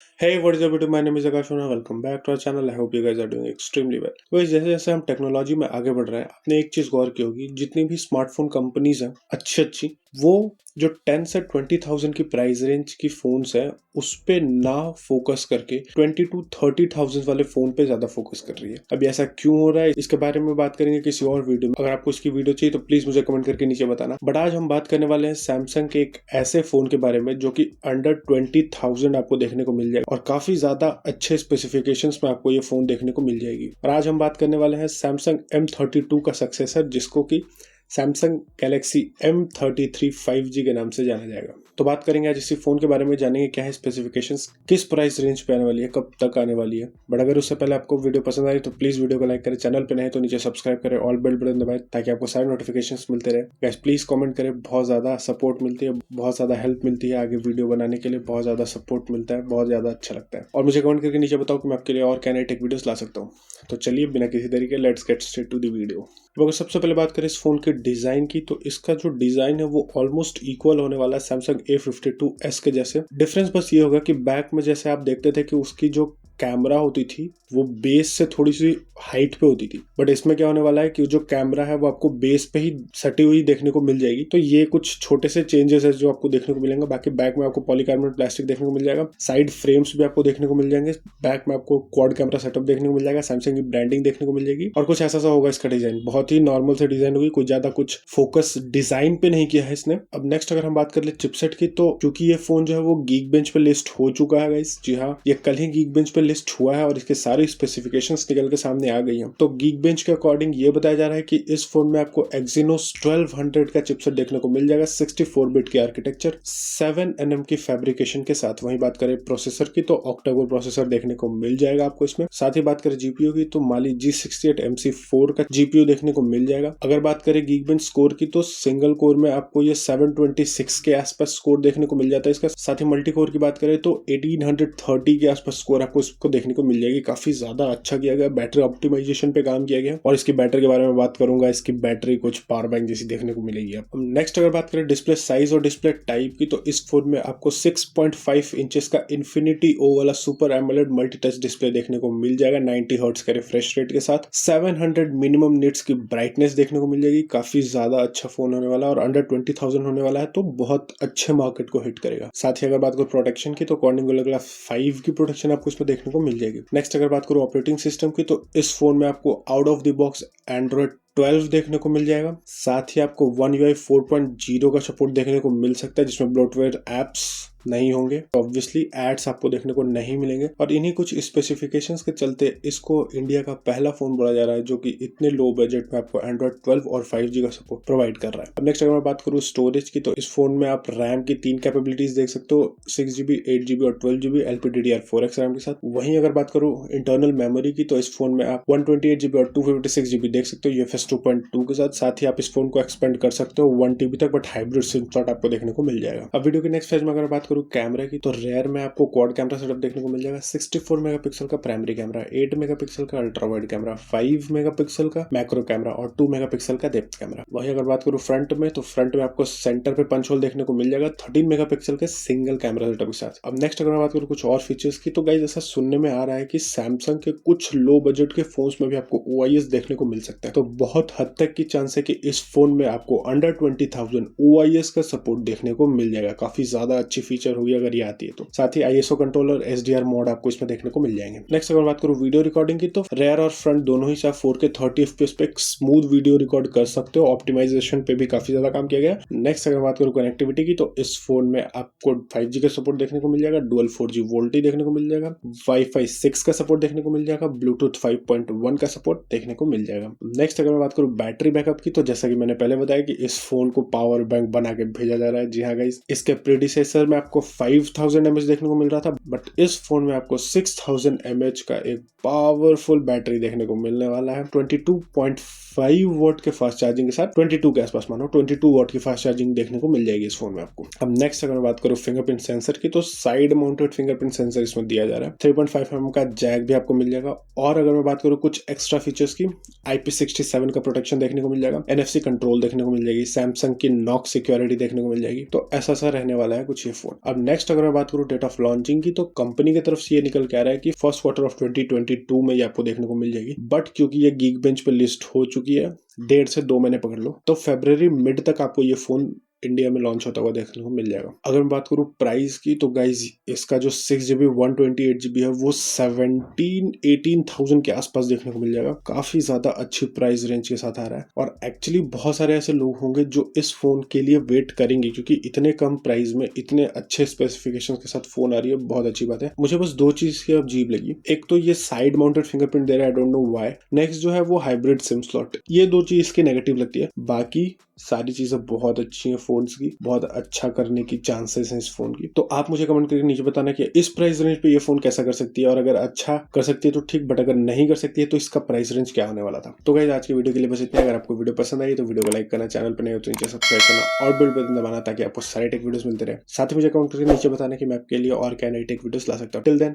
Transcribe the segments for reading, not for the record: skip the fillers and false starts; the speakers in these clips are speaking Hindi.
Hey, what is up YouTube? My name is Akash and welcome back to our channel. I hope you guys are doing extremely well. वैसे जैसे जैसे हम टेक्नोलॉजी में आगे बढ़ रहे हैं, आपने एक चीज गौर की होगी, जितनी भी स्मार्टफोन कंपनीज हैं अच्छी अच्छी, वो जो 10 से 20,000 की प्राइस रेंज की फोन्स है उस पे ना फोकस करके 20 to 30,000 वाले फोन पे ज्यादा फोकस कर रही है। अभी ऐसा क्यों हो रहा है इसके बारे में बात करेंगे किसी और वीडियो में। अगर आपको इसकी वीडियो चाहिए तो प्लीज मुझे कमेंट करके नीचे बताना। बट आज हम बात करने वाले हैं सैमसंग के एक ऐसे फोन के बारे में जो कि अंडर 20,000 आपको देखने को मिल जाएगा और काफी ज्यादा अच्छे स्पेसिफिकेशंस में आपको ये फोन देखने को मिल जाएगी। और आज हम बात करने वाले हैं सैमसंग M32 का सक्सेसर, जिसको कि सैमसंग गैलेक्सी M33 5G के नाम से जाना जाएगा। तो बात करेंगे आज इसी फोन के बारे में, जानेंगे क्या है स्पेसिफिकेशंस, किस प्राइस रेंज पे आने वाली है, कब तक आने वाली है। बट अगर उससे पहले आपको वीडियो पसंद आई तो प्लीज वीडियो को लाइक करें, चैनल पे नए तो नीचे सब्सक्राइब करें, ऑल बेल बटन दबाएं ताकि आपको सारे नोटिफिकेशंस मिलते रहे। गाइस प्लीज कमेंट करें, बहुत ज्यादा सपोर्ट मिलती है, बहुत ज्यादा हेल्प मिलती है आगे वीडियो बनाने के लिए, बहुत ज्यादा सपोर्ट मिलता है, बहुत ज्यादा अच्छा लगता है। और मुझे कमेंट करके नीचे बताओ कि मैं आपके लिए और क्या नए टेक वीडियोस ला सकता हूँ। तो चलिए बिना किसी तरीके let's get straight to the video. अगर सबसे पहले बात करें इस फोन के डिजाइन की, तो इसका जो डिजाइन है वो ऑलमोस्ट इक्वल होने वाला है सैमसंग A52s के जैसे। डिफरेंस बस ये होगा कि बैक में जैसे आप देखते थे कि उसकी जो कैमरा होती थी वो बेस से थोड़ी सी हाइट पे होती थी, बट इसमें क्या होने वाला है कि जो कैमरा है वो आपको बेस पे ही सटी हुई देखने को मिल जाएगी। तो ये कुछ छोटे से चेंजेस है जो आपको देखने को मिलेंगे। बाकी बैक में आपको पॉलीकार्बोनेट प्लास्टिक देखने को मिल जाएगा, साइड फ्रेम्स भी आपको देखने को मिल जाएंगे, बैक में आपको क्वाड कैमरा सेटअप देखने को मिल जाएगा, सैमसंग की ब्रांडिंग देखने को मिल जाएगी और कुछ ऐसा सा होगा इसका डिजाइन। बहुत ही नॉर्मल से डिजाइन होगी, कोई ज्यादा कुछ फोकस डिजाइन पे नहीं किया है इसने। अब नेक्स्ट अगर हम बात कर ले चिपसेट की, तो क्योंकि ये फोन जो है वो गीक बेंच पे लिस्ट हो चुका है गाइस, जी हाँ, ये कल ही गीक बेंच पे लिस्ट हुआ है और इसके सारी स्पेसिफिकेशंस निकल के सामने आ गई हैं। तो गीक बेंच के अकॉर्डिंग ये बताया जा रहा है कि इस फोन में आपको Exynos 1200 का चिपसेट देखने को मिल जाएगा, 64 बिट की आर्किटेक्चर, 7nm की फैब्रिकेशन के साथ। वहीं बात करें प्रोसेसर की तो ऑक्टा-कोर प्रोसेसर देखने को मिल जाएगा आपको इसमें। साथ ही बात करें जीपीयू की तो माली G68 MC4 का जीपीयू देखने को मिल जाएगा। अगर बात करें गीक बेंच स्कोर की तो सिंगल कोर में आपको ये 726 के आसपास स्कोर देखने को मिल जाता है इसका। साथ ही मल्टी कोर की बात करें तो 1830 के आसपास स्कोर आपको इसको देखने को मिल जाएगी। काफी ज्यादा अच्छा किया गया, बैटरी ऑप्टिमाइजेशन पे काम किया गया और इसकी बैटरी के बारे में बात करूंगा, इसकी बैटरी कुछ पावर बैंक जैसी देखने को मिलेगी। अब नेक्स्ट अगर बात करें डिस्प्ले साइज और डिस्प्ले टाइप की, तो इस फोन में आपको 6.5 इंचेस का इन्फिनिटी ओ वाला super AMOLED multi touch display देखने को मिल जाएगा 90 हर्ट्ज के रिफ्रेश रेट के साथ। 700 मिनिमम निट्स की ब्राइटनेस देखने को मिल जाएगी। काफी ज्यादा अच्छा फोन होने वाला है और अंडर 20,000 होने वाला है, तो बहुत अच्छे मार्केट को हिट करेगा। साथ ही अगर बात करूं प्रोटेक्शन की, तो कॉर्निंग गोरिल्ला 5 की प्रोटेक्शन आपको इसमें देखने को मिल जाएगी। नेक्स्ट अगर बात करूं ऑपरेटिंग सिस्टम की, तो इस फोन में आपको out of the box Android 12 देखने को मिल जाएगा। साथ ही आपको One UI 4.0 का सपोर्ट देखने को मिल सकता है, जिसमें ब्लोटवेयर एप्स नहीं होंगे, ऑब्वियसली एड्स आपको देखने को नहीं मिलेंगे। और इन्हीं कुछ स्पेसिफिकेशंस के चलते इसको इंडिया का पहला फोन बोला जा रहा है जो कि इतने लो बजट में आपको एंड्रॉइड 12 और 5G का सपोर्ट प्रोवाइड कर रहा है। अब नेक्स्ट अगर मैं बात करूँ स्टोरेज की, तो इस फोन में आप रैम की 3 कैपेबिलिटीज देख सकते हो, 6GB, 8GB और 12GB LPDDR4X रैम के साथ। वहीं अगर बात करूँ इंटरनल मेमोरी की, तो इस फोन में आप 128GB और 256GB देख सकते हो UFS 2.2 के साथ। साथ ही आप इस फोन को एक्सपेंड कर सकते हो 1TB तक, बट हाइब्रिड सिम स्लॉट आपको देखने को मिल जाएगा। अब वीडियो के नेक्स्ट फेज में अगर बात करूँ कैमरा की, तो रेयर में आपको क्वाड कैमरा सेटअप देखने को मिल जाएगा, 64 मेगापिक्सल का प्राइमरी कैमरा, 8 मेगापिक्सल का अल्ट्रा वाइड कैमरा, 5 मेगापिक्सल का मैक्रो कैमरा और 2 मेगापिक्सल का डेप्थ कैमरा। वहीं अगर बात करूं फ्रंट में, तो फ्रंट में आपको सेंटर पे पंच होल देखने को मिल जाएगा 13 मेगापिक्सल के सिंगल कैमरा सेटअप के साथ। अब नेक्स्ट अगर मैं बात करूं कुछ और फीचर्स की, तो गाइस ऐसा सुनने में आ रहा है कि सैमसंग के कुछ लो बजट के फोन्स में भी आपको OIS देखने को मिल सकता है। तो बहुत हद तक की चांस है कि इस फोन में आपको अंडर 20,000 OIS का सपोर्ट देखने को मिल जाएगा। काफी ज्यादा अच्छी फीचर होगी अगर ये आती है तो। साथ ही ISO कंट्रोलर SDR मोड आपको इसमें देखने को मिल जाएंगे। नेक्स्ट अगर बात करूं वीडियो रिकॉर्डिंग की, तो रेयर और फ्रंट दोनों ही से 4K 30 FPS पे स्मूथ वीडियो रिकॉर्ड कर सकते हो। ऑप्टिमाइजेशन पे भी काफी ज्यादा काम किया गया। नेक्स्ट अगर बात करूं कनेक्टिविटी की, तो इस फोन में आपको 5G का सपोर्ट देखने को मिल जाएगा, डुअल 4G वोल्टी देखने को मिल जाएगा, Wi-Fi 6 का सपोर्ट देखने को मिल जाएगा, ब्लूटूथ 5.1 का सपोर्ट देखने को मिल जाएगा। नेक्स्ट अगर मैं बात करूं बैटरी बैकअप की, तो जैसा कि मैंने पहले बताया कि इस फोन को पावर बैंक बना के भेजा जा रहा है। जी हाँ गाइस, इसके प्रीडिसेसर में आपको 5000 mAh देखने को मिल रहा था, बट इस फोन में आपको 6000 mAh का एक पावरफुल बैटरी देखने को मिलने वाला है। 22.5 वॉट के फास्ट चार्जिंग के साथ 22 के आसपास मानो 22 वॉट की फास्ट चार्जिंग देखने को मिल जाएगी इस फोन में आपको। अब नेक्स्ट अगर मैं बात करूं फिंगरप्रिंट सेंसर की, तो साइड माउंटेड फिंगरप्रिंट सेंसर इसमें दिया जा रहा है। 3.5mm का जैक भी आपको मिल जाएगा। और अगर मैं बात करूं कुछ एक्स्ट्रा फीचर्स की, IP67 का प्रोटेक्शन देखने को मिल जाएगा, NFC कंट्रोल देखने को मिल जाएगी, सैमसंग की नॉक सिक्योरिटी देखने को मिल जाएगी। तो ऐसा सा रहने वाला है कुछ ये फोन। अब नेक्स्ट अगर मैं बात करूँ डेट ऑफ लॉन्चिंग की, तो कंपनी की तरफ से ये निकल के आ रहा है कि फर्स्ट क्वार्टर ऑफ 2022 में ये आपको देखने को मिल जाएगी। बट क्योंकि ये गीक बेंच पे लिस्ट हो चुकी है, 1.5 से 2 महीने पकड़ लो, तो फरवरी मिड तक आपको ये फोन इंडिया में लॉन्च होता हुआ देखने को मिल जाएगा। अगर मैं बात करूँ प्राइस की, तो गाइज इसका जो 6GB 128GB है वो 17-18,000 के आसपास देखने को मिल जाएगा। काफी ज्यादा अच्छी प्राइस रेंज के साथ आ रहा है और एक्चुअली बहुत सारे ऐसे लोग होंगे जो इस फोन के लिए वेट करेंगे, क्योंकि इतने कम प्राइस में इतने अच्छे स्पेसिफिकेशन के साथ फोन आ रही है, बहुत अच्छी बात है। मुझे बस 2 चीज की अजीब लगी। एक तो ये साइड माउंटेड फिंगरप्रिंट दे रहा है, I don't know why. Next जो है वो हाइब्रिड सिम स्लॉट, ये 2 चीज इसकी नेगेटिव लगती है। बाकी सारी चीजें बहुत अच्छी हैं फोन्स की, बहुत अच्छा करने की चांसेस हैं इस फोन की। तो आप मुझे कमेंट करके नीचे बताना कि इस प्राइस रेंज पे ये फोन कैसा कर सकती है, और अगर अच्छा कर सकती है तो ठीक, बट अगर नहीं कर सकती है तो इसका प्राइस रेंज क्या होने वाला था। तो गाइस आज की वीडियो के लिए बस इतना। अगर आपको वीडियो पसंद आई तो वीडियो को लाइक करना, चैनल पर नए हो तो नीचे सब्सक्राइब करना और बेल बटन दबाना, ताकि आपको सारे टेक वीडियोस मिलते रहे। साथ ही मुझे कमेंट करके नीचे बताना कि मैं आपके लिए और क्या नई टेक वीडियोस ला सकता हूँ। टिल देन,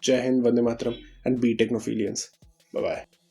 जय हिंद, वंदे मातरम and be technophilians. Bye bye.